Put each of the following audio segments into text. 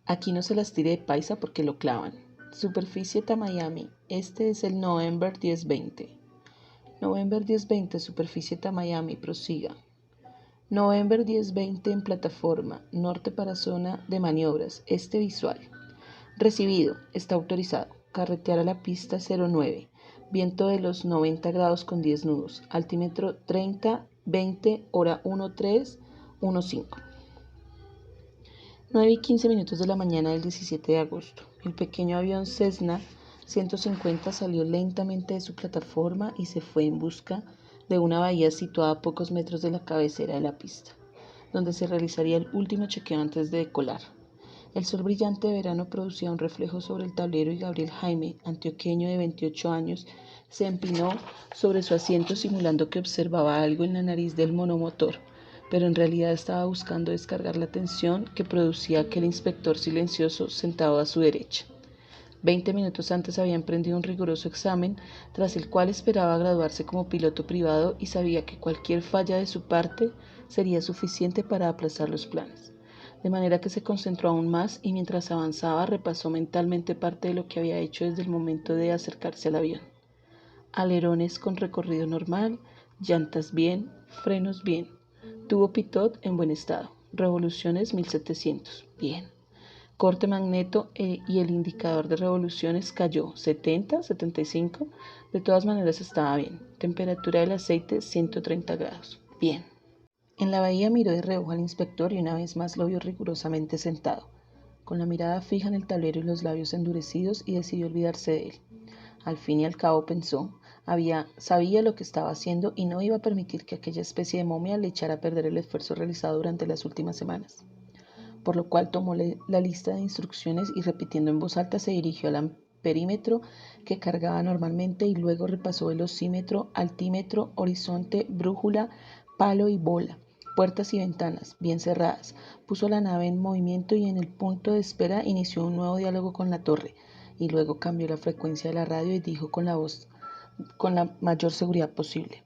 Aquí no se las tire de paisa porque lo clavan. Superficie Miami. Este es el November 1020. November 1020, superficie Miami, prosiga. November 1020 en plataforma, norte para zona de maniobras, este visual. Recibido, está autorizado. Carretear a la pista 09. Viento de los 90 grados con 10 nudos. Altímetro 30, 20, hora 13, 15. 9:15 de la mañana del 17 de agosto. El pequeño avión Cessna 150 salió lentamente de su plataforma y se fue en busca de una bahía situada a pocos metros de la cabecera de la pista, donde se realizaría el último chequeo antes de decolar. El sol brillante de verano producía un reflejo sobre el tablero y Gabriel Jaime, antioqueño de 28 años, se empinó sobre su asiento simulando que observaba algo en la nariz del monomotor, pero en realidad estaba buscando descargar la tensión que producía aquel inspector silencioso sentado a su derecha. 20 minutos antes había emprendido un riguroso examen, tras el cual esperaba graduarse como piloto privado y sabía que cualquier falla de su parte sería suficiente para aplazar los planes. De manera que se concentró aún más y mientras avanzaba repasó mentalmente parte de lo que había hecho desde el momento de acercarse al avión. Alerones con recorrido normal, llantas bien, frenos bien, tubo pitot en buen estado, revoluciones 1700, bien. Corte magneto y el indicador de revoluciones cayó 70, 75, de todas maneras estaba bien. Temperatura del aceite 130 grados, bien. En la bahía miró de reojo al inspector y una vez más lo vio rigurosamente sentado, con la mirada fija en el tablero y los labios endurecidos, y decidió olvidarse de él. Al fin y al cabo pensó, sabía lo que estaba haciendo y no iba a permitir que aquella especie de momia le echara a perder el esfuerzo realizado durante las últimas semanas. Por lo cual tomó la lista de instrucciones y repitiendo en voz alta se dirigió al amperímetro que cargaba normalmente y luego repasó velocímetro, altímetro, horizonte, brújula, palo y bola, puertas y ventanas bien cerradas. Puso la nave en movimiento y en el punto de espera inició un nuevo diálogo con la torre y luego cambió la frecuencia de la radio y dijo con la voz con la mayor seguridad posible: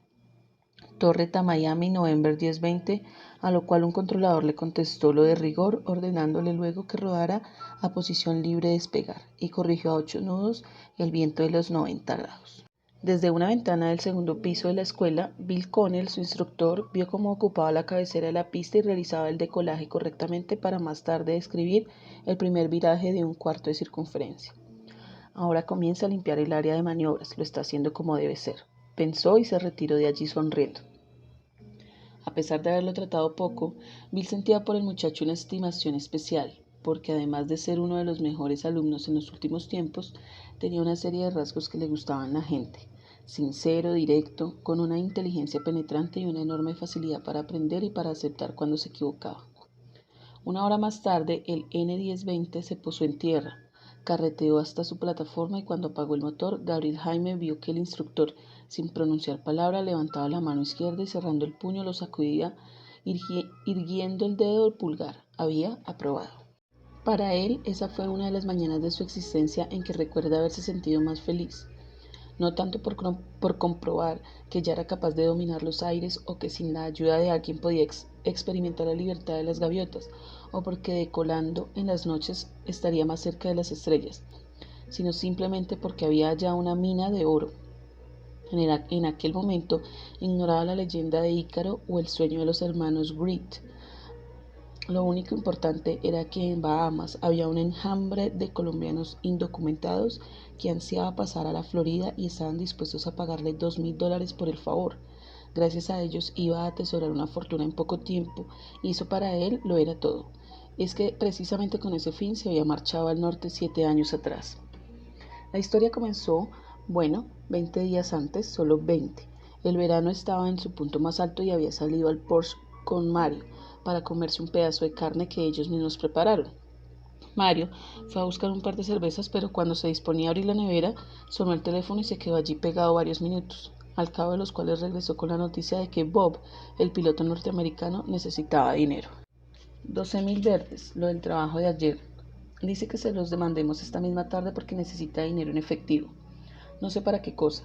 Torre Miami, November 1020, a lo cual un controlador le contestó lo de rigor, ordenándole luego que rodara a posición libre de despegar, y corrigió a 8 nudos el viento de los 90 grados. Desde una ventana del segundo piso de la escuela, Bill Connell, su instructor, vio cómo ocupaba la cabecera de la pista y realizaba el decolaje correctamente para más tarde describir el primer viraje de un cuarto de circunferencia. Ahora comienza a limpiar el área de maniobras, lo está haciendo como debe ser, pensó y se retiró de allí sonriendo. A pesar de haberlo tratado poco, Bill sentía por el muchacho una estimación especial, porque además de ser uno de los mejores alumnos en los últimos tiempos, tenía una serie de rasgos que le gustaban a la gente: sincero, directo, con una inteligencia penetrante y una enorme facilidad para aprender y para aceptar cuando se equivocaba. Una hora más tarde, el N-1020 se posó en tierra, carreteó hasta su plataforma y cuando apagó el motor, Gabriel Jaime vio que el instructor, sin pronunciar palabra, levantaba la mano izquierda y cerrando el puño lo sacudía, irguiendo el dedo pulgar. Había aprobado. Para él, esa fue una de las mañanas de su existencia en que recuerda haberse sentido más feliz. No tanto por comprobar que ya era capaz de dominar los aires o que sin la ayuda de alguien podía experimentar la libertad de las gaviotas, o porque decolando en las noches estaría más cerca de las estrellas, sino simplemente porque había ya una mina de oro. En aquel momento ignoraba la leyenda de Ícaro o el sueño de los hermanos Wright. Lo único importante era que en Bahamas había un enjambre de colombianos indocumentados que ansiaba pasar a la Florida y estaban dispuestos a pagarle $2,000 por el favor. Gracias a ellos iba a atesorar una fortuna en poco tiempo y eso para él lo era todo. Es que precisamente con ese fin se había marchado al norte 7 años atrás. La historia comenzó, 20 días antes, solo 20. El verano estaba en su punto más alto y había salido al Porsche con Mario para comerse un pedazo de carne que ellos mismos prepararon. Mario fue a buscar un par de cervezas, pero cuando se disponía a abrir la nevera, sonó el teléfono y se quedó allí pegado varios minutos, al cabo de los cuales regresó con la noticia de que Bob, el piloto norteamericano, necesitaba dinero. 12,000 verdes, lo del trabajo de ayer. Dice que se los demandemos esta misma tarde porque necesita dinero en efectivo. No sé para qué cosa.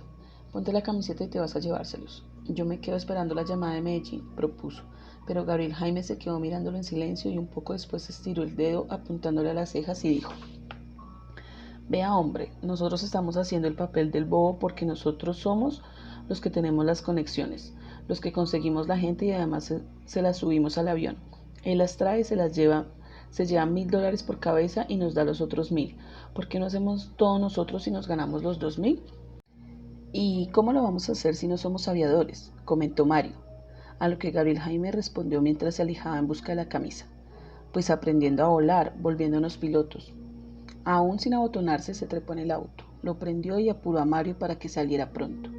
Ponte la camiseta y te vas a llevárselos. Yo me quedo esperando la llamada de Medellín, propuso. pero Gabriel Jaime se quedó mirándolo en silencio y un poco después estiró el dedo apuntándole a las cejas y dijo: Vea, hombre, nosotros estamos haciendo el papel del bobo porque nosotros somos los que tenemos las conexiones, los que conseguimos la gente y además se las subimos al avión. Él las trae, se lleva $1,000 por cabeza y nos da los otros 1,000. ¿Por qué no hacemos todo nosotros y nos ganamos los 2,000? ¿Y cómo lo vamos a hacer si no somos aviadores?, comentó Mario, a lo que Gabriel Jaime respondió mientras se alejaba en busca de la camisa: Pues aprendiendo a volar, volviéndonos pilotos. Aún sin abotonarse, se trepó en el auto, lo prendió y apuró a Mario para que saliera pronto.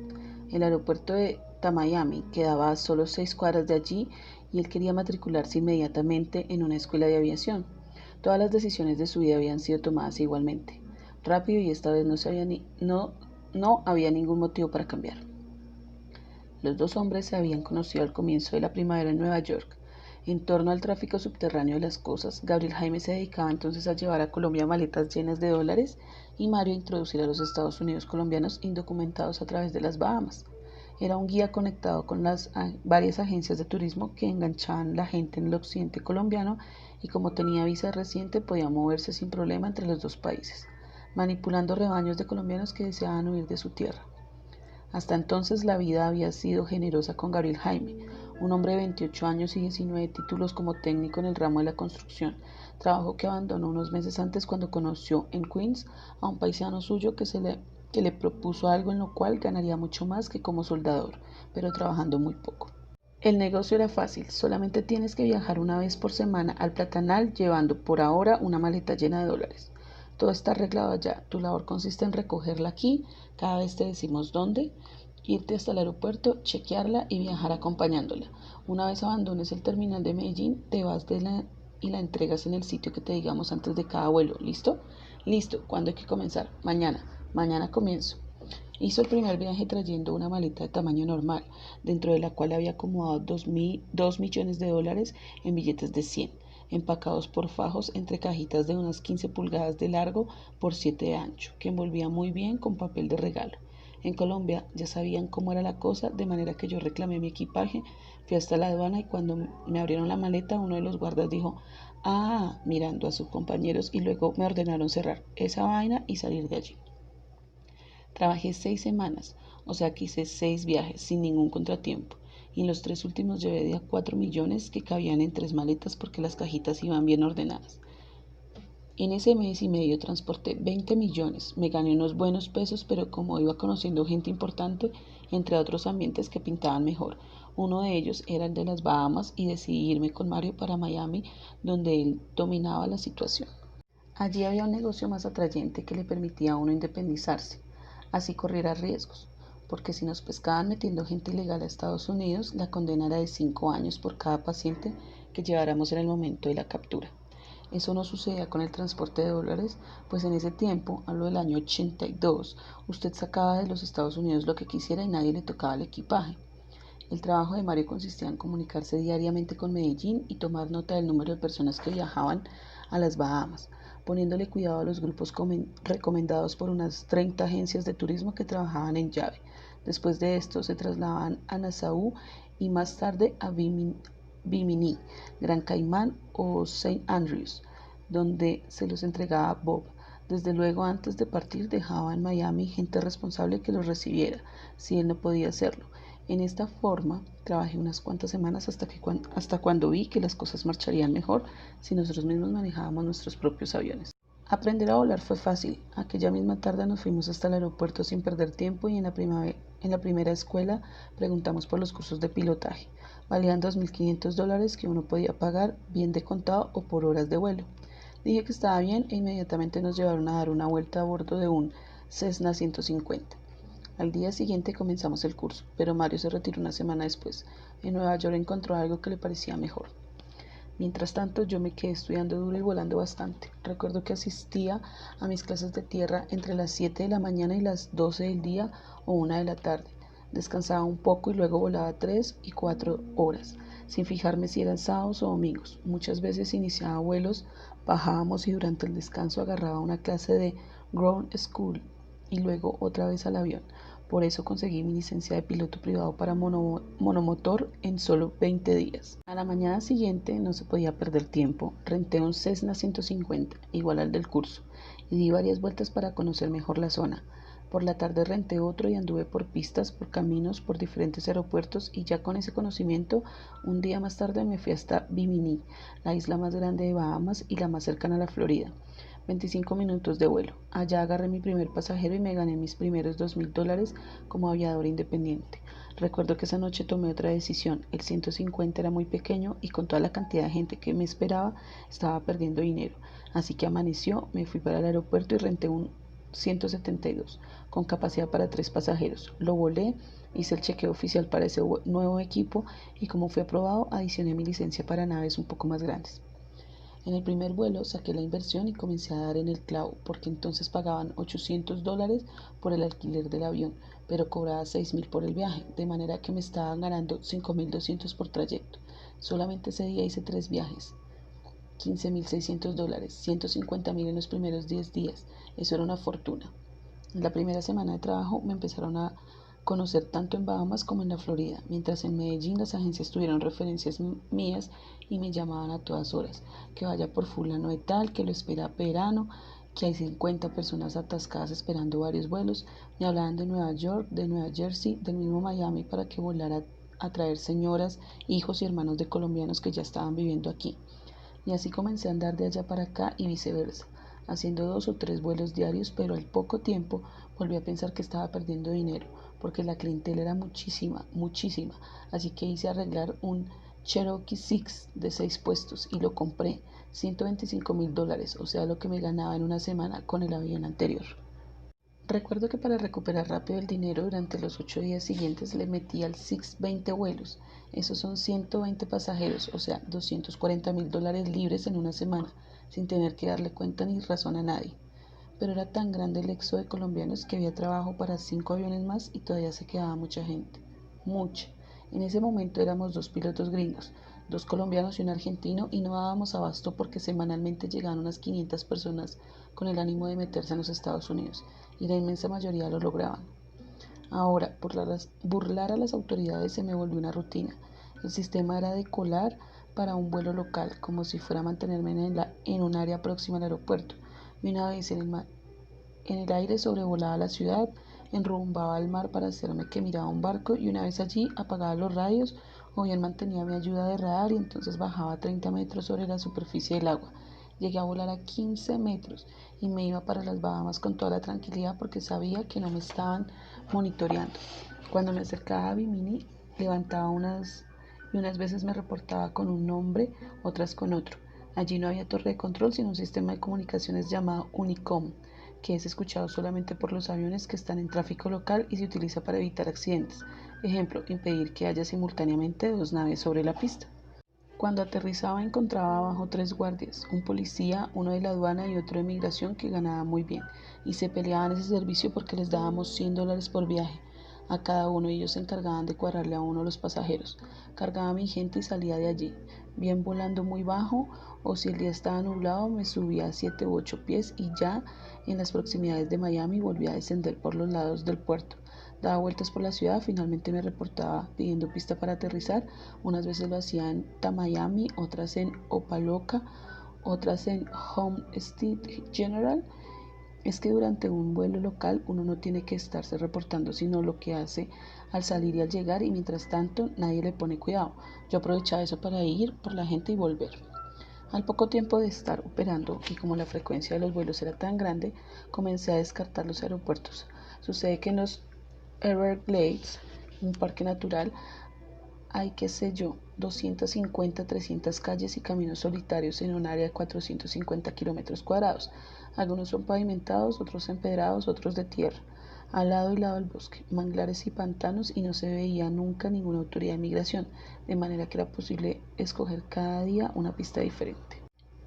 El aeropuerto de Miami quedaba a solo 6 cuadras de allí y él quería matricularse inmediatamente en una escuela de aviación. Todas las decisiones de su vida habían sido tomadas igualmente, rápido, y esta vez no había ningún motivo para cambiar. Los dos hombres se habían conocido al comienzo de la primavera en Nueva York. En torno al tráfico subterráneo de las cosas, Gabriel Jaime se dedicaba entonces a llevar a Colombia maletas llenas de dólares y Mario a introducir a los Estados Unidos colombianos indocumentados a través de las Bahamas. Era un guía conectado con las varias agencias de turismo que enganchaban la gente en el occidente colombiano, y como tenía visa reciente podía moverse sin problema entre los dos países, manipulando rebaños de colombianos que deseaban huir de su tierra. Hasta entonces la vida había sido generosa con Gabriel Jaime, un hombre de 28 años y 19 títulos como técnico en el ramo de la construcción, trabajo que abandonó unos meses antes cuando conoció en Queens a un paisano suyo que le propuso algo en lo cual ganaría mucho más que como soldador, pero trabajando muy poco. El negocio era fácil: solamente tienes que viajar una vez por semana al Platanal llevando por ahora una maleta llena de dólares. Todo está arreglado allá. Tu labor consiste en recogerla aquí, cada vez te decimos dónde, irte hasta el aeropuerto, chequearla y viajar acompañándola. Una vez abandones el terminal de Medellín, te vas y la entregas en el sitio que te digamos antes de cada vuelo. ¿Listo? Listo. ¿Cuándo hay que comenzar? Mañana. Mañana comienzo. Hizo el primer viaje trayendo una maleta de tamaño normal, dentro de la cual había acomodado 2,000,000 de dólares en billetes de 100, empacados por fajos entre cajitas de unas 15 pulgadas de largo por 7 de ancho, que envolvía muy bien con papel de regalo. En Colombia ya sabían cómo era la cosa, de manera que yo reclamé mi equipaje, fui hasta la aduana y cuando me abrieron la maleta, uno de los guardas dijo: «Ah», mirando a sus compañeros, y luego me ordenaron cerrar esa vaina y salir de allí. Trabajé 6 semanas, o sea que hice 6 viajes sin ningún contratiempo, y en los 3 últimos llevé de a 4 millones que cabían en 3 maletas porque las cajitas iban bien ordenadas. En ese mes y medio transporté 20 millones, me gané unos buenos pesos, pero como iba conociendo gente importante, entré a otros ambientes que pintaban mejor. Uno de ellos era el de las Bahamas y decidí irme con Mario para Miami, donde él dominaba la situación. Allí había un negocio más atrayente que le permitía a uno independizarse, así corriera riesgos, porque si nos pescaban metiendo gente ilegal a Estados Unidos, la condena era de 5 años por cada paciente que lleváramos en el momento de la captura. Eso no sucedía con el transporte de dólares, pues en ese tiempo, hablo del año 82, usted sacaba de los Estados Unidos lo que quisiera y nadie le tocaba el equipaje. El trabajo de Mario consistía en comunicarse diariamente con Medellín y tomar nota del número de personas que viajaban a las Bahamas, poniéndole cuidado a los grupos recomendados por unas 30 agencias de turismo que trabajaban en llave. Después de esto se trasladaban a Nassau y más tarde a Bimini, Gran Caimán o St. Andrews, donde se los entregaba a Bob. Desde luego, antes de partir dejaba en Miami gente responsable que los recibiera, si él no podía hacerlo. En esta forma trabajé unas cuantas semanas hasta cuando vi que las cosas marcharían mejor si nosotros mismos manejábamos nuestros propios aviones. Aprender a volar fue fácil. Aquella misma tarde nos fuimos hasta el aeropuerto sin perder tiempo y en la primera escuela preguntamos por los cursos de pilotaje. Valían $2,500 que uno podía pagar bien de contado o por horas de vuelo. Dije que estaba bien e inmediatamente nos llevaron a dar una vuelta a bordo de un Cessna 150. Al día siguiente comenzamos el curso, pero Mario se retiró una semana después. En Nueva York encontró algo que le parecía mejor. Mientras tanto, yo me quedé estudiando duro y volando bastante. Recuerdo que asistía a mis clases de tierra entre las 7 de la mañana y las 12 del día o 1 de la tarde. Descansaba un poco y luego volaba 3 y 4 horas, sin fijarme si eran sábados o domingos. Muchas veces iniciaba vuelos, bajábamos y durante el descanso agarraba una clase de Ground School y luego otra vez al avión. Por eso conseguí mi licencia de piloto privado para monomotor en solo 20 días. A la mañana siguiente no se podía perder tiempo. Renté un Cessna 150, igual al del curso, y di varias vueltas para conocer mejor la zona. Por la tarde renté otro y anduve por pistas, por caminos, por diferentes aeropuertos y ya con ese conocimiento, un día más tarde me fui hasta Bimini, la isla más grande de Bahamas y la más cercana a la Florida. 25 minutos de vuelo. Allá agarré mi primer pasajero y me gané mis primeros $2,000 como aviador independiente. Recuerdo que esa noche tomé otra decisión. El 150 era muy pequeño y con toda la cantidad de gente que me esperaba, estaba perdiendo dinero. Así que amaneció, me fui para el aeropuerto y renté un 172 con capacidad para 3 pasajeros. Lo volé, hice el chequeo oficial para ese nuevo equipo y como fue aprobado, adicioné mi licencia para naves un poco más grandes. En el primer vuelo saqué la inversión y comencé a dar en el clavo, porque entonces pagaban $800 por el alquiler del avión, pero cobraba 6,000 por el viaje, de manera que me estaban ganando 5,200 por trayecto. Solamente ese día hice 3 viajes. $15,600, 150,000 en los primeros 10 días. Eso era una fortuna. En la primera semana de trabajo me empezaron a conocer tanto en Bahamas como en la Florida, mientras en Medellín las agencias tuvieron referencias mías y me llamaban a todas horas, que vaya por fulano de tal, que lo espera verano, que hay 50 personas atascadas esperando varios vuelos. Me hablaban de Nueva York, de Nueva Jersey, del mismo Miami para que volara a traer señoras, hijos y hermanos de colombianos que ya estaban viviendo aquí. Y así comencé a andar de allá para acá y viceversa, haciendo 2 o 3 vuelos diarios, pero al poco tiempo volví a pensar que estaba perdiendo dinero, porque la clientela era muchísima, muchísima, así que hice arreglar un Cherokee Six de 6 puestos y lo compré, $125,000, o sea lo que me ganaba en una semana con el avión anterior. Recuerdo que para recuperar rápido el dinero durante los 8 días siguientes le metí al Six 20 vuelos. Esos son 120 pasajeros, o sea, $240,000 libres en una semana, sin tener que darle cuenta ni razón a nadie. Pero era tan grande el éxodo de colombianos que había trabajo para 5 aviones más y todavía se quedaba mucha gente. Mucha. En ese momento éramos 2 pilotos gringos, 2 colombianos y un argentino, y no dábamos abasto porque semanalmente llegaban unas 500 personas con el ánimo de meterse en los Estados Unidos, y la inmensa mayoría lo lograban. Ahora, burlar a las autoridades se me volvió una rutina. El sistema era de colar para un vuelo local, como si fuera a mantenerme en un área próxima al aeropuerto. Y una vez en el aire sobrevolaba la ciudad, enrumbaba al mar para hacerme que miraba un barco y una vez allí apagaba los radios o bien mantenía mi ayuda de radar y entonces bajaba a 30 metros sobre la superficie del agua. Llegué a volar a 15 metros y me iba para las Bahamas con toda la tranquilidad porque sabía que no me estaban monitoreando. Cuando me acercaba a Bimini, levantaba unas veces me reportaba con un nombre, otras con otro. Allí no había torre de control, sino un sistema de comunicaciones llamado Unicom, que es escuchado solamente por los aviones que están en tráfico local y se utiliza para evitar accidentes. Ejemplo, impedir que haya simultáneamente 2 naves sobre la pista. Cuando aterrizaba encontraba abajo 3 guardias, un policía, uno de la aduana y otro de migración que ganaba muy bien, y se peleaban ese servicio porque les dábamos $100 por viaje a cada uno y ellos se encargaban de cuadrarle a uno los pasajeros. Cargaba a mi gente y salía de allí, bien volando muy bajo, o si el día estaba nublado me subía a 7 u 8 pies y ya en las proximidades de Miami volvía a descender por los lados del puerto. Daba vueltas por la ciudad, finalmente me reportaba pidiendo pista para aterrizar. Unas veces lo hacía en Miami, otras en Opa-locka, otras en Homestead General. Es que durante un vuelo local uno no tiene que estarse reportando, sino lo que hace al salir y al llegar, y mientras tanto nadie le pone cuidado. Yo aprovechaba eso para ir por la gente y volver. Al poco tiempo de estar operando y como la frecuencia de los vuelos era tan grande, comencé a descartar los aeropuertos. Sucede que en los Everglades, un parque natural, hay, qué sé yo, 250, 300 calles y caminos solitarios en un área de 450 kilómetros cuadrados. Algunos son pavimentados, otros empedrados, otros de tierra. Al lado y lado del bosque, manglares y pantanos, y no se veía nunca ninguna autoridad de migración, de manera que era posible escoger cada día una pista diferente.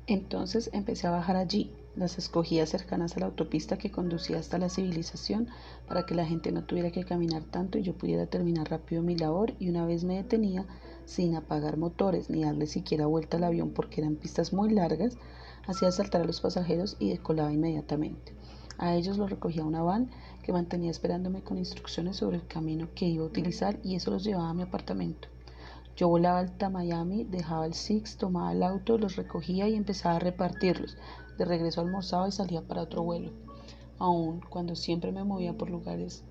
Entonces empecé a bajar allí, las escogía cercanas a la autopista que conducía hasta la civilización para que la gente no tuviera que caminar tanto y yo pudiera terminar rápido mi labor, y una vez me detenía sin apagar motores ni darle siquiera vuelta al avión porque eran pistas muy largas, hacía saltar a los pasajeros y decolaba inmediatamente. A ellos los recogía una van que que mantenía esperándome con instrucciones sobre el camino que iba a utilizar y eso los llevaba a mi apartamento. Yo volaba hasta Miami, dejaba el Six, tomaba el auto, los recogía y empezaba a repartirlos. De regreso almorzaba y salía para otro vuelo. Aun cuando siempre me movía por lugares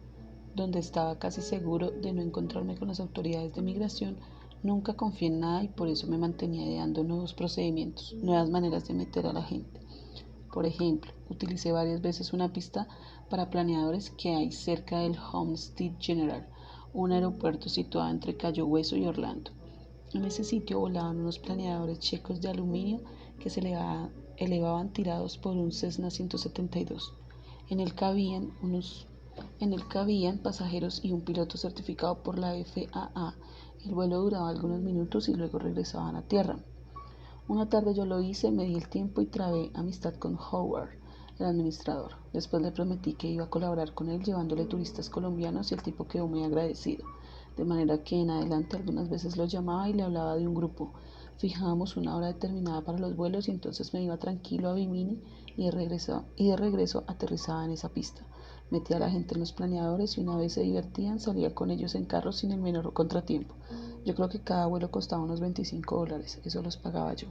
donde estaba casi seguro de no encontrarme con las autoridades de migración, nunca confié en nada y por eso me mantenía ideando nuevos procedimientos, nuevas maneras de meter a la gente. Por ejemplo, utilicé varias veces una pista para planeadores que hay cerca del Homestead General, un aeropuerto situado entre Cayo Hueso y Orlando. En ese sitio volaban unos planeadores checos de aluminio que se elevaban tirados por un Cessna 172. En él cabían pasajeros y un piloto certificado por la FAA. El vuelo duraba algunos minutos y luego regresaban a tierra. Una tarde yo lo hice, me di el tiempo y trabé amistad con Howard, el administrador. Después le prometí que iba a colaborar con él llevándole turistas colombianos y el tipo quedó muy agradecido. De manera que en adelante algunas veces lo llamaba y le hablaba de un grupo. Fijábamos una hora determinada para los vuelos y entonces me iba tranquilo a Bimini y de regreso aterrizaba en esa pista. Metía a la gente en los planeadores y una vez se divertían salía con ellos en carro sin el menor contratiempo. Yo creo que cada vuelo costaba unos $25, eso los pagaba yo.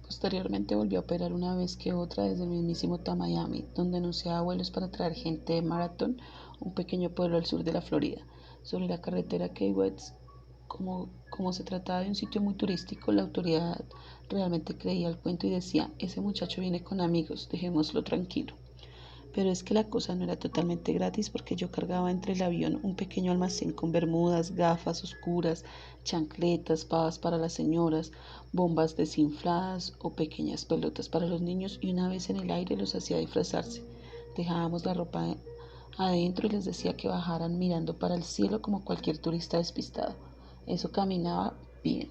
Posteriormente volvió a operar una vez que otra desde el mismísimo Miami, donde anunciaba vuelos para traer gente de Marathon, un pequeño pueblo al sur de la Florida. Sobre la carretera Key West, como se trataba de un sitio muy turístico, la autoridad realmente creía el cuento y decía, ese muchacho viene con amigos, dejémoslo tranquilo. Pero es que la cosa no era totalmente gratis porque yo cargaba entre el avión un pequeño almacén con bermudas, gafas oscuras, chancletas, pavas para las señoras, bombas desinfladas o pequeñas pelotas para los niños y una vez en el aire los hacía disfrazarse. Dejábamos la ropa adentro y les decía que bajaran mirando para el cielo como cualquier turista despistado. Eso caminaba bien.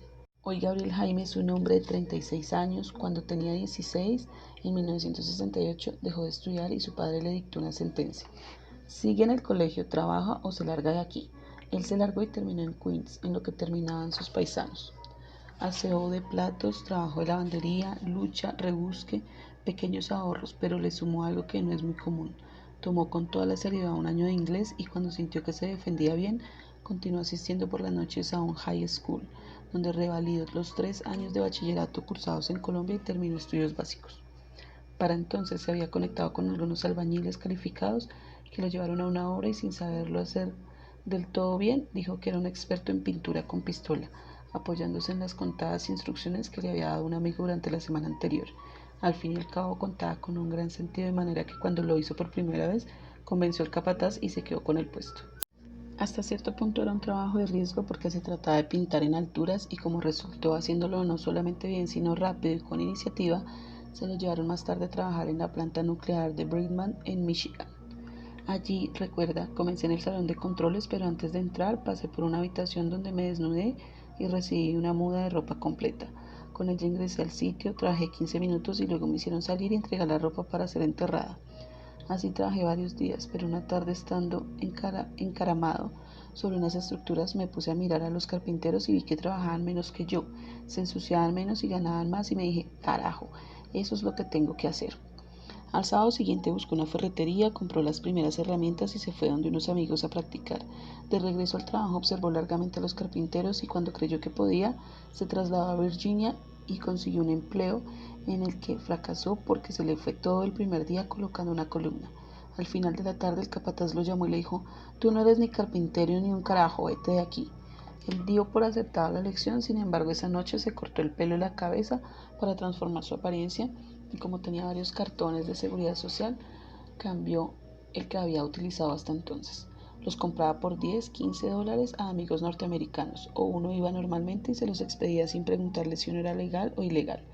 Hoy Gabriel Jaime es un hombre de 36 años. Cuando tenía 16, en 1968, dejó de estudiar y su padre le dictó una sentencia. Sigue en el colegio, trabaja o se larga de aquí. Él se largó y terminó en Queens, en lo que terminaban sus paisanos. Aseo de platos, trabajo de lavandería, lucha, rebusque, pequeños ahorros, pero le sumó algo que no es muy común. Tomó con toda la seriedad un año de inglés y cuando sintió que se defendía bien, continuó asistiendo por las noches a un high school, donde revalidó los 3 años de bachillerato cursados en Colombia y terminó estudios básicos. Para entonces se había conectado con algunos albañiles calificados que lo llevaron a una obra y sin saberlo hacer del todo bien, dijo que era un experto en pintura con pistola, apoyándose en las contadas instrucciones que le había dado un amigo durante la semana anterior. Al fin y al cabo contaba con un gran sentido de manera que cuando lo hizo por primera vez, convenció al capataz y se quedó con el puesto. Hasta cierto punto era un trabajo de riesgo porque se trataba de pintar en alturas y como resultó haciéndolo no solamente bien sino rápido y con iniciativa, se lo llevaron más tarde a trabajar en la planta nuclear de Brickman en Michigan. Allí, recuerda, comencé en el salón de controles, pero antes de entrar pasé por una habitación donde me desnudé y recibí una muda de ropa completa. Con ella ingresé al sitio, trabajé 15 minutos y luego me hicieron salir y entregar la ropa para ser enterrada. Así trabajé varios días, pero una tarde estando encaramado sobre unas estructuras me puse a mirar a los carpinteros y vi que trabajaban menos que yo, se ensuciaban menos y ganaban más y me dije, carajo, eso es lo que tengo que hacer. Al sábado siguiente buscó una ferretería, compró las primeras herramientas y se fue donde unos amigos a practicar. De regreso al trabajo observó largamente a los carpinteros y cuando creyó que podía, se trasladó a Virginia y consiguió un empleo en el que fracasó porque se le fue todo el primer día colocando una columna. Al final de la tarde el capataz lo llamó y le dijo, tú no eres ni carpintero ni un carajo, vete de aquí. Él dio por aceptada la lección, sin embargo esa noche se cortó el pelo y la cabeza para transformar su apariencia y como tenía varios cartones de seguridad social, cambió el que había utilizado hasta entonces. Los compraba por $10, $15 a amigos norteamericanos, o uno iba normalmente y se los expedía sin preguntarle si uno era legal o ilegal.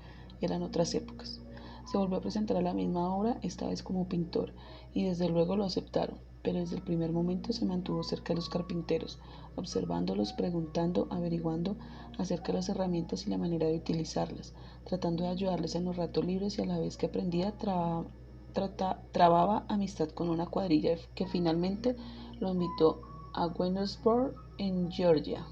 Eran otras épocas. Se volvió a presentar a la misma obra, esta vez como pintor, y desde luego lo aceptaron, pero desde el primer momento se mantuvo cerca de los carpinteros, observándolos, preguntando, averiguando acerca de las herramientas y la manera de utilizarlas, tratando de ayudarles en los ratos libres y a la vez que aprendía trababa amistad con una cuadrilla que finalmente lo invitó a Waynesboro, en Georgia.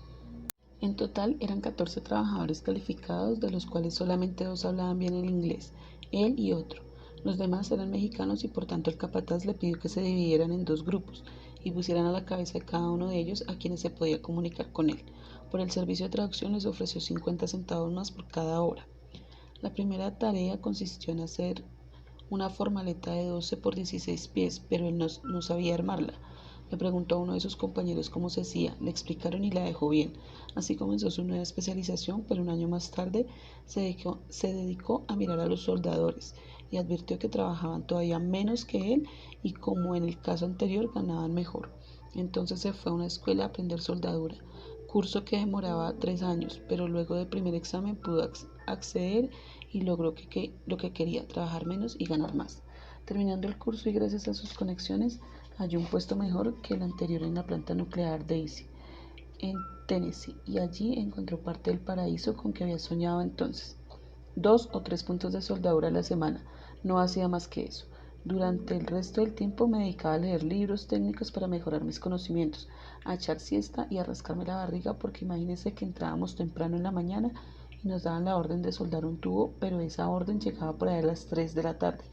En total eran 14 trabajadores calificados, de los cuales solamente 2 hablaban bien el inglés, él y otro. Los demás eran mexicanos y por tanto el capataz le pidió que se dividieran en 2 grupos y pusieran a la cabeza de cada uno de ellos a quienes se podía comunicar con él. Por el servicio de traducción les ofreció 50 centavos más por cada hora. La primera tarea consistió en hacer una formaleta de 12 por 16 pies, pero él no sabía armarla. Le preguntó a uno de sus compañeros cómo se hacía, le explicaron y la dejó bien. Así comenzó su nueva especialización, pero un año más tarde se dedicó a mirar a los soldadores y advirtió que trabajaban todavía menos que él y, como en el caso anterior, ganaban mejor. Entonces se fue a una escuela a aprender soldadura, curso que demoraba 3 años, pero luego del primer examen pudo acceder y logró lo que quería, trabajar menos y ganar más. Terminando el curso y gracias a sus conexiones, halló un puesto mejor que el anterior en la planta nuclear Daisy, en Tennessee, y allí encontró parte del paraíso con que había soñado entonces. 2 o 3 puntos de soldadura a la semana, no hacía más que eso. Durante el resto del tiempo me dedicaba a leer libros técnicos para mejorar mis conocimientos, a echar siesta y a rascarme la barriga, porque imagínense que entrábamos temprano en la mañana y nos daban la orden de soldar un tubo, pero esa orden llegaba por ahí a las 3 de la tarde,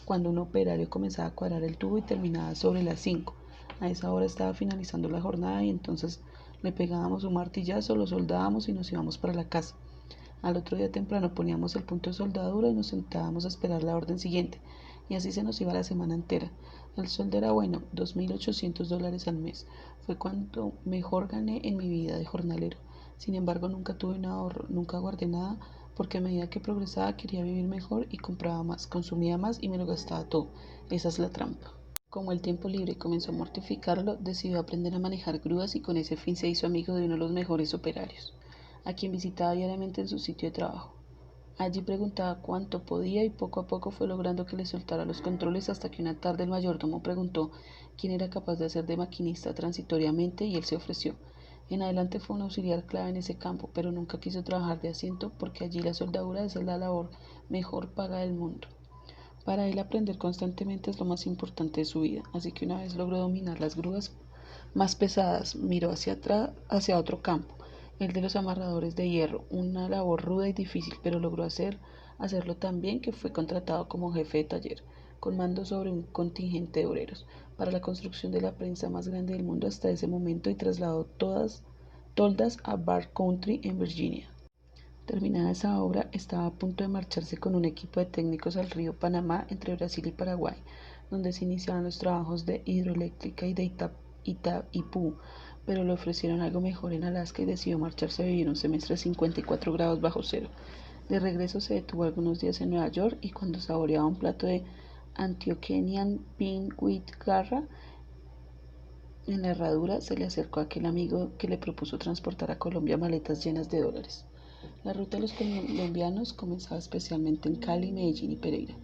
cuando un operario comenzaba a cuadrar el tubo y terminaba sobre las 5. A esa hora estaba finalizando la jornada y entonces le pegábamos un martillazo, lo soldábamos y nos íbamos para la casa. Al otro día temprano poníamos el punto de soldadura y nos sentábamos a esperar la orden siguiente, y así se nos iba la semana entera. El sueldo era bueno, $2,800 al mes. Fue cuanto mejor gané en mi vida de jornalero. Sin embargo, nunca tuve un ahorro, nunca guardé nada, porque a medida que progresaba quería vivir mejor y compraba más, consumía más y me lo gastaba todo. Esa es la trampa. Como el tiempo libre comenzó a mortificarlo, decidió aprender a manejar grúas y con ese fin se hizo amigo de uno de los mejores operarios, a quien visitaba diariamente en su sitio de trabajo. Allí preguntaba cuánto podía y poco a poco fue logrando que le soltara los controles, hasta que una tarde el mayordomo preguntó quién era capaz de hacer de maquinista transitoriamente y él se ofreció. En adelante fue un auxiliar clave en ese campo, pero nunca quiso trabajar de asiento porque allí la soldadura es la labor mejor paga del mundo. Para él aprender constantemente es lo más importante de su vida, así que una vez logró dominar las grúas más pesadas, miró hacia atrás, hacia otro campo, el de los amarradores de hierro, una labor ruda y difícil, pero logró hacerlo tan bien que fue contratado como jefe de taller, con mando sobre un contingente de obreros, para la construcción de la prensa más grande del mundo hasta ese momento, y trasladó todas toldas a Bar Country en Virginia. Terminada esa obra, estaba a punto de marcharse con un equipo de técnicos al río Panamá entre Brasil y Paraguay, donde se iniciaban los trabajos de hidroeléctrica y de Itaipú, pero le ofrecieron algo mejor en Alaska y decidió marcharse a vivir un semestre a 54 grados bajo cero. De regreso se detuvo algunos días en Nueva York y, cuando saboreaba un plato de Antioquenian Bean with Garra en la herradura, se le acercó aquel amigo que le propuso transportar a Colombia maletas llenas de dólares. La ruta de los colombianos comenzaba especialmente en Cali, Medellín y Pereira,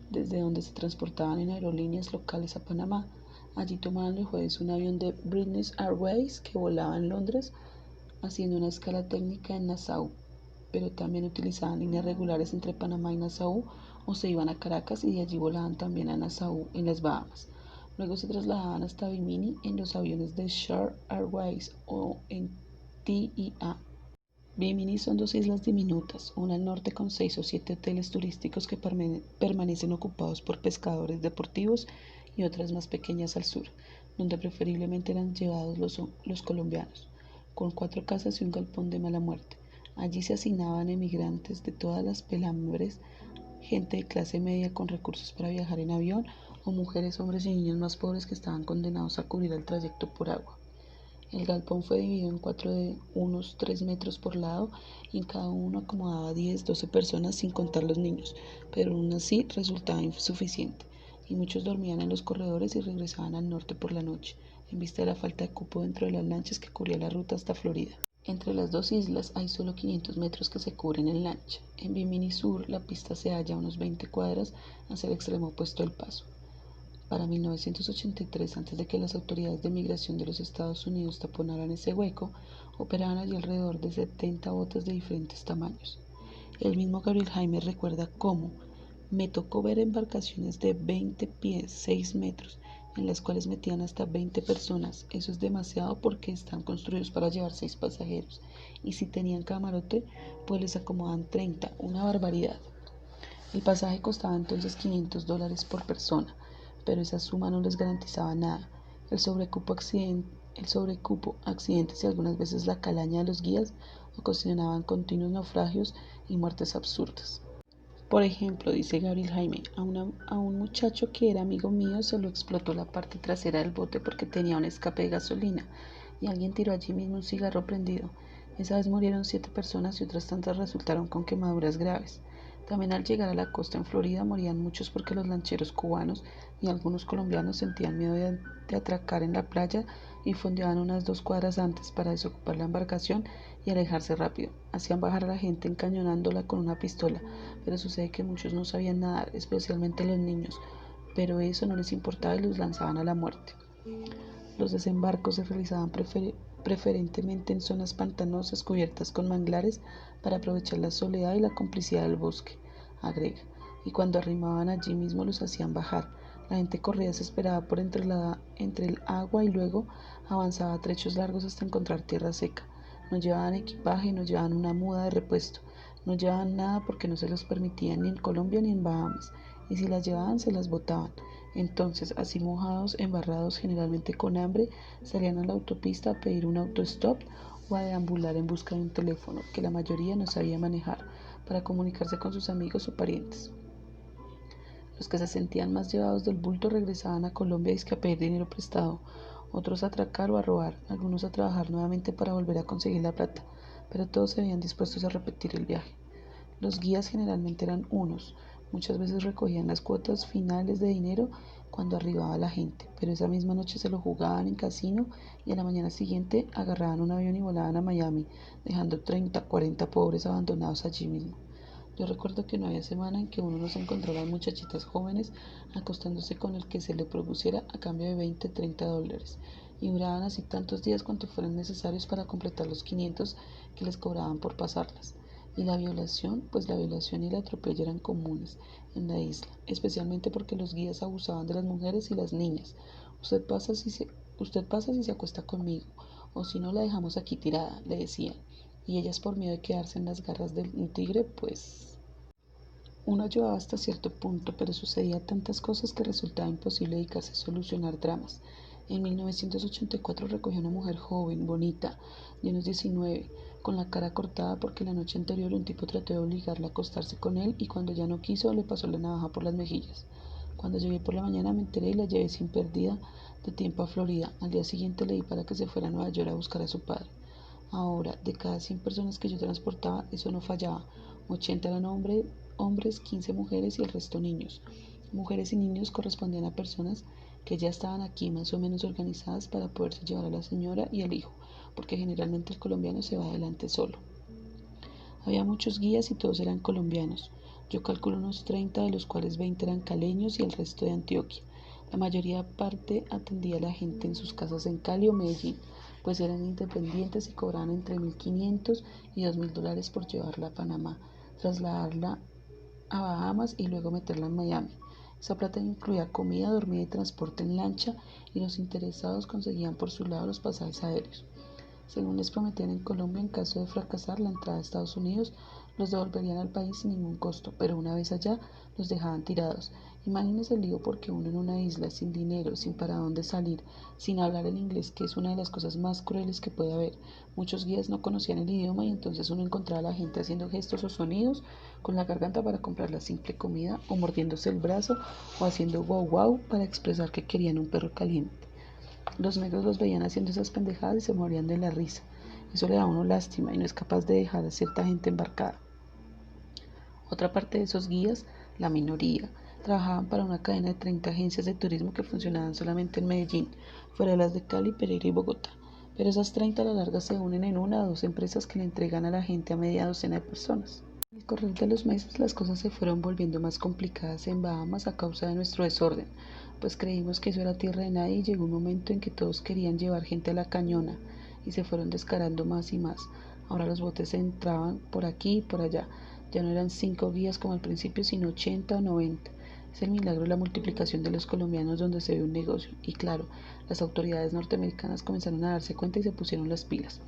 desde donde se transportaban en aerolíneas locales a Panamá. Allí tomaban los jueves un avión de British Airways que volaba en Londres, haciendo una escala técnica en Nassau, pero también utilizaban líneas regulares entre Panamá y Nassau, o se iban a Caracas y de allí volaban también a Nassau, en las Bahamas. Luego se trasladaban hasta Bimini en los aviones de Shark Airways o en TIA. Bimini son 2 islas diminutas, una al norte con 6 o 7 hoteles turísticos que permanecen ocupados por pescadores deportivos, y otras más pequeñas al sur, donde preferiblemente eran llevados los colombianos, con 4 casas y un galpón de mala muerte. Allí se asignaban emigrantes de todas las pelambres, gente de clase media con recursos para viajar en avión, o mujeres, hombres y niños más pobres que estaban condenados a cubrir el trayecto por agua. El galpón fue dividido en 4 de unos 3 metros por lado, y en cada uno acomodaba 10, 12 personas sin contar los niños, pero aún así resultaba insuficiente, y muchos dormían en los corredores y regresaban al norte por la noche, en vista de la falta de cupo dentro de las lanchas que cubría la ruta hasta Florida. Entre las 2 islas hay solo 500 metros que se cubren en lancha. En Bimini Sur la pista se halla a unos 20 cuadras hacia el extremo opuesto del paso. Para 1983, antes de que las autoridades de migración de los Estados Unidos taponaran ese hueco, operaban allí alrededor de 70 botes de diferentes tamaños. El mismo Gabriel Jaime recuerda cómo me tocó ver embarcaciones de 20 pies, 6 metros, en las cuales metían hasta 20 personas. Eso es demasiado porque están construidos para llevar 6 pasajeros, y si tenían camarote, pues les acomodan 30, una barbaridad. El pasaje costaba entonces $500 por persona, pero esa suma no les garantizaba nada. El sobrecupo, accidentes y algunas veces la calaña de los guías ocasionaban continuos naufragios y muertes absurdas. Por ejemplo, dice Gabriel Jaime, a un muchacho que era amigo mío se lo explotó la parte trasera del bote porque tenía un escape de gasolina y alguien tiró allí mismo un cigarro prendido. Esa vez murieron 7 personas y otras tantas resultaron con quemaduras graves. También al llegar a la costa en Florida morían muchos porque los lancheros cubanos y algunos colombianos sentían miedo de atracar en la playa y fondeaban unas 2 cuadras antes para desocupar la embarcación y alejarse rápido. Hacían bajar a la gente encañonándola con una pistola, pero sucede que muchos no sabían nadar, especialmente los niños, pero eso no les importaba y los lanzaban a la muerte. Los desembarcos se realizaban preferentemente en zonas pantanosas cubiertas con manglares para aprovechar la soledad y la complicidad del bosque, agrega, y cuando arrimaban allí mismo los hacían bajar. La gente corría desesperada por entre el agua y luego avanzaba a trechos largos hasta encontrar tierra seca. No llevaban equipaje, no llevaban una muda de repuesto, no llevaban nada porque no se los permitían ni en Colombia ni en Bahamas, y si las llevaban se las botaban. Entonces, así mojados, embarrados, generalmente con hambre, salían a la autopista a pedir un autostop o a deambular en busca de un teléfono que la mayoría no sabía manejar para comunicarse con sus amigos o parientes. Los que se sentían más llevados del bulto regresaban a Colombia a pedir dinero prestado, otros a atracar o a robar, algunos a trabajar nuevamente para volver a conseguir la plata, pero todos se veían dispuestos a repetir el viaje. Los guías generalmente eran unos, muchas veces recogían las cuotas finales de dinero cuando arribaba la gente, pero esa misma noche se lo jugaban en casino y a la mañana siguiente agarraban un avión y volaban a Miami, dejando 30, 40 pobres abandonados allí mismo. Yo recuerdo que no había semana en que uno no se encontrara muchachitas jóvenes acostándose con el que se le propusiera a cambio de 20, 30 dólares, y duraban así tantos días cuanto fueran necesarios para completar los 500 que les cobraban por pasarlas. Y la violación, pues la violación y el atropello eran comunes en la isla, especialmente porque los guías abusaban de las mujeres y las niñas. Usted pasa si se acuesta conmigo, o si no la dejamos aquí tirada, le decían. Y ellas por miedo de quedarse en las garras de un tigre, pues uno ayudaba hasta cierto punto, pero sucedía tantas cosas que resultaba imposible dedicarse a solucionar dramas. En 1984 recogió a una mujer joven, bonita, de unos 19, con la cara cortada porque la noche anterior un tipo trató de obligarla a acostarse con él y cuando ya no quiso le pasó la navaja por las mejillas. Cuando llegué por la mañana me enteré y la llevé sin pérdida de tiempo a Florida. Al día siguiente le di para que se fuera a Nueva York a buscar a su padre. Ahora, de cada 100 personas que yo transportaba, eso no fallaba. 80 eran hombres, 15 mujeres y el resto niños. Mujeres y niños correspondían a personas que ya estaban aquí más o menos organizadas para poderse llevar a la señora y al hijo, porque generalmente el colombiano se va adelante solo. Había muchos guías y todos eran colombianos. Yo calculo unos 30, de los cuales 20 eran caleños y el resto de Antioquia. La mayoría parte atendía a la gente en sus casas en Cali o Medellín, pues eran independientes y cobraban entre $1,500 y $2,000 por llevarla a Panamá, trasladarla a Bahamas y luego meterla en Miami. Esa plata incluía comida, dormida y transporte en lancha, y los interesados conseguían por su lado los pasajes aéreos. Según les prometían en Colombia, en caso de fracasar la entrada a Estados Unidos, los devolverían al país sin ningún costo, pero una vez allá los dejaban tirados. Imagínense el lío porque uno en una isla, sin dinero, sin para dónde salir, sin hablar el inglés, que es una de las cosas más crueles que puede haber. Muchos guías no conocían el idioma y entonces uno encontraba a la gente haciendo gestos o sonidos con la garganta para comprar la simple comida o mordiéndose el brazo o haciendo wow wow para expresar que querían un perro caliente. Los negros los veían haciendo esas pendejadas y se morían de la risa. Eso le da a uno lástima y no es capaz de dejar a cierta gente embarcada. Otra parte de esos guías, la minoría, trabajaban para una cadena de 30 agencias de turismo que funcionaban solamente en Medellín, fuera de las de Cali, Pereira y Bogotá. Pero esas 30 a la larga se unen en una o dos empresas que le entregan a la gente a media docena de personas. Con el correr de los meses las cosas se fueron volviendo más complicadas en Bahamas a causa de nuestro desorden, pues creímos que eso era tierra de nadie y llegó un momento en que todos querían llevar gente a la cañona y se fueron descarando más y más. Ahora los botes se entraban por aquí y por allá, ya no eran 5 guías como al principio, sino 80 o 90. Es el milagro de la multiplicación de los colombianos donde se ve un negocio. Y claro, las autoridades norteamericanas comenzaron a darse cuenta y se pusieron las pilas.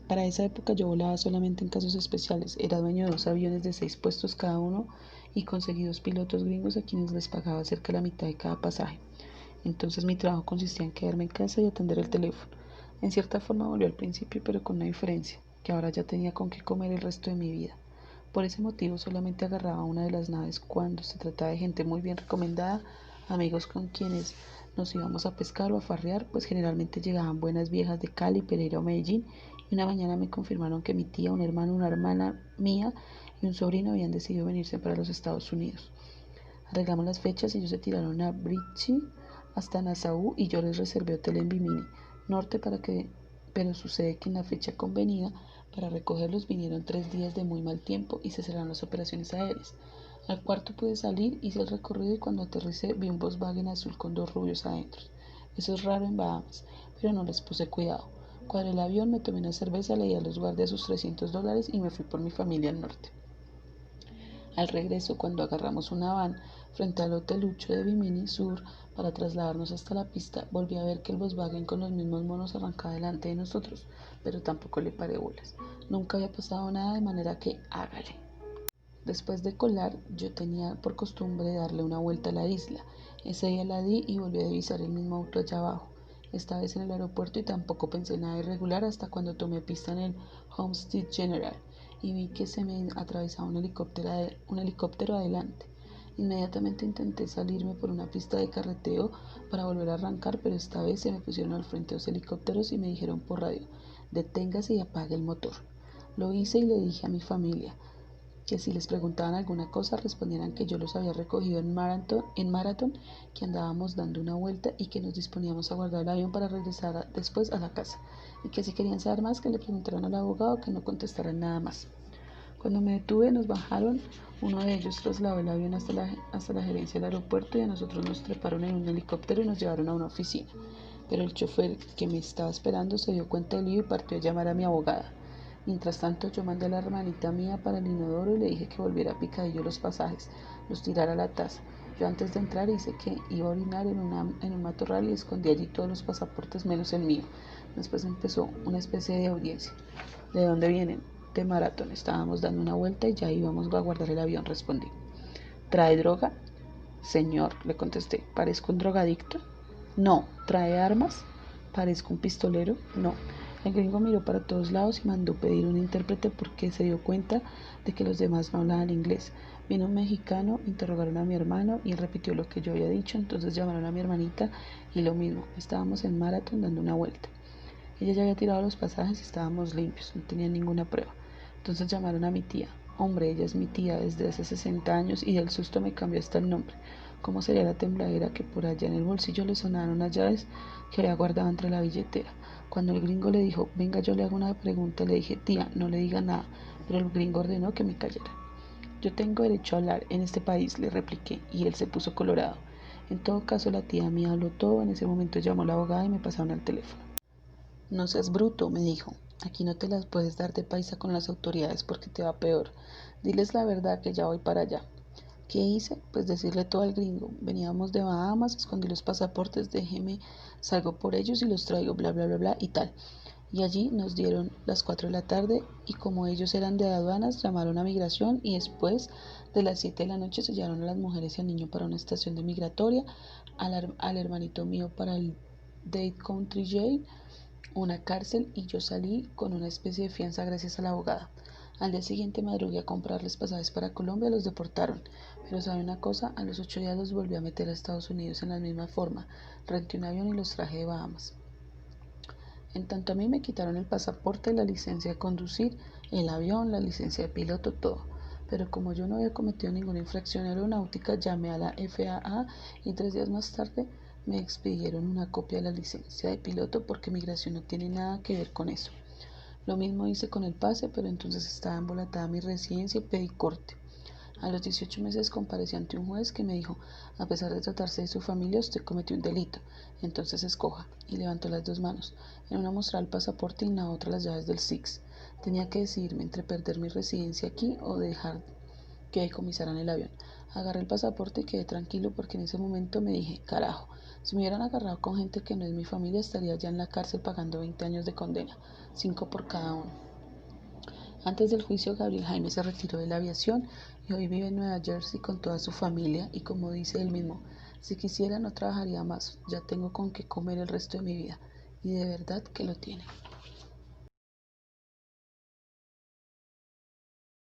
Para esa época yo volaba solamente en casos especiales. Era dueño de 2 aviones de 6 puestos cada uno y conseguí 2 pilotos gringos a quienes les pagaba cerca de la mitad de cada pasaje. Entonces mi trabajo consistía en quedarme en casa y atender el teléfono. En cierta forma volvió al principio, pero con una diferencia, que ahora ya tenía con qué comer el resto de mi vida. Por ese motivo solamente agarraba una de las naves cuando se trataba de gente muy bien recomendada, amigos con quienes nos íbamos a pescar o a farrear, pues generalmente llegaban buenas viejas de Cali, Pereira o Medellín, y una mañana me confirmaron que mi tía, un hermano, una hermana mía y un sobrino habían decidido venirse para los Estados Unidos. Arreglamos las fechas y ellos se tiraron a Bridge hasta Nassau y yo les reservé hotel en Bimini Norte pero sucede que en la fecha convenida para recogerlos vinieron 3 días de muy mal tiempo y se cerraron las operaciones aéreas. Al cuarto pude salir, hice el recorrido y cuando aterricé vi un Volkswagen azul con 2 rubios adentro. Eso es raro en Bahamas, pero no les puse cuidado. Cuadré el avión, me tomé una cerveza, le di a los guardias sus $300 y me fui por mi familia al norte. Al regreso, cuando agarramos una van frente al hotelucho de Bimini Sur para trasladarnos hasta la pista, volví a ver que el Volkswagen con los mismos monos arrancaba delante de nosotros, pero tampoco le paré bolas. Nunca había pasado nada, de manera que hágale. Después de colar, yo tenía por costumbre darle una vuelta a la isla. Ese día la di y volví a divisar el mismo auto allá abajo, esta vez en el aeropuerto, y tampoco pensé nada irregular hasta cuando tomé pista en el Homestead General y vi que se me atravesaba un helicóptero adelante. Inmediatamente intenté salirme por una pista de carreteo para volver a arrancar, pero esta vez se me pusieron al frente 2 helicópteros y me dijeron por radio: deténgase y apague el motor. Lo hice y le dije a mi familia que si les preguntaban alguna cosa respondieran que yo los había recogido en Marathon, que andábamos dando una vuelta y que nos disponíamos a guardar el avión para regresar después a la casa, y que si querían saber más que le preguntaran al abogado, que no contestaran nada más. Cuando me detuve nos bajaron, uno de ellos trasladó el avión hasta la gerencia del aeropuerto y a nosotros nos treparon en un helicóptero y nos llevaron a una oficina, pero el chofer que me estaba esperando se dio cuenta del lío y partió a llamar a mi abogada. Mientras tanto, yo mandé a la hermanita mía para el inodoro y le dije que volviera a picadillo los pasajes, los tirara a la taza. Yo antes de entrar hice que iba a orinar en un matorral y escondí allí todos los pasaportes menos el mío. Después empezó una especie de audiencia. ¿De dónde vienen? De Maratón. Estábamos dando una vuelta y ya íbamos a guardar el avión, respondí. ¿Trae droga? Señor, le contesté. ¿Parezco un drogadicto? No. ¿Trae armas? ¿Parezco un pistolero? No. El gringo miró para todos lados y mandó pedir un intérprete porque se dio cuenta de que los demás no hablaban inglés. Vino un mexicano, interrogaron a mi hermano y él repitió lo que yo había dicho, entonces llamaron a mi hermanita y lo mismo. Estábamos en Marathon dando una vuelta. Ella ya había tirado los pasajes y estábamos limpios, no tenía ninguna prueba. Entonces llamaron a mi tía. Hombre, ella es mi tía desde hace 60 años y del susto me cambió hasta el nombre. ¿Cómo sería la tembladera que por allá en el bolsillo le sonaron unas llaves que había guardado entre la billetera? Cuando el gringo le dijo, venga, yo le hago una pregunta, le dije, tía, no le diga nada, pero el gringo ordenó que me callara. Yo tengo derecho a hablar en este país, le repliqué, y él se puso colorado. En todo caso, la tía mía habló todo. En ese momento llamó a la abogada y me pasaron al teléfono. No seas bruto, me dijo. Aquí no te las puedes dar de paisa con las autoridades porque te va peor. Diles la verdad que ya voy para allá. ¿Qué hice? Pues decirle todo al gringo. Veníamos de Bahamas, escondí los pasaportes, déjeme, salgo por ellos y los traigo, bla, bla, bla, bla, y tal. Y allí nos dieron las 4 de la tarde y como ellos eran de aduanas, llamaron a migración y después de las 7 de la noche se llevaron a las mujeres y al niño para una estación de migratoria, al hermanito mío para el Dade Country Jail, una cárcel, y yo salí con una especie de fianza gracias a la abogada. Al día siguiente madrugué a comprarles pasajes para Colombia, los deportaron. Pero sabe una cosa, a los 8 días los volví a meter a Estados Unidos en la misma forma. Renté un avión y los traje de Bahamas. En tanto a mí me quitaron el pasaporte, la licencia de conducir, el avión, la licencia de piloto, todo. Pero como yo no había cometido ninguna infracción aeronáutica, llamé a la FAA y 3 días más tarde me expidieron una copia de la licencia de piloto porque migración no tiene nada que ver con eso. Lo mismo hice con el pase, pero entonces estaba embolatada mi residencia y pedí corte. A los 18 meses comparecí ante un juez que me dijo, a pesar de tratarse de su familia, usted cometió un delito, entonces escoja, y levantó las 2 manos. En una mostraba el pasaporte y en la otra las llaves del SIX. Tenía que decidirme entre perder mi residencia aquí o dejar que decomisaran el avión. Agarré el pasaporte y quedé tranquilo porque en ese momento me dije, carajo, si me hubieran agarrado con gente que no es mi familia, estaría ya en la cárcel pagando 20 años de condena, 5 por cada uno. Antes del juicio, Gabriel Jaime se retiró de la aviación y hoy vive en Nueva Jersey con toda su familia y como dice él mismo, si quisiera no trabajaría más, ya tengo con qué comer el resto de mi vida y de verdad que lo tiene.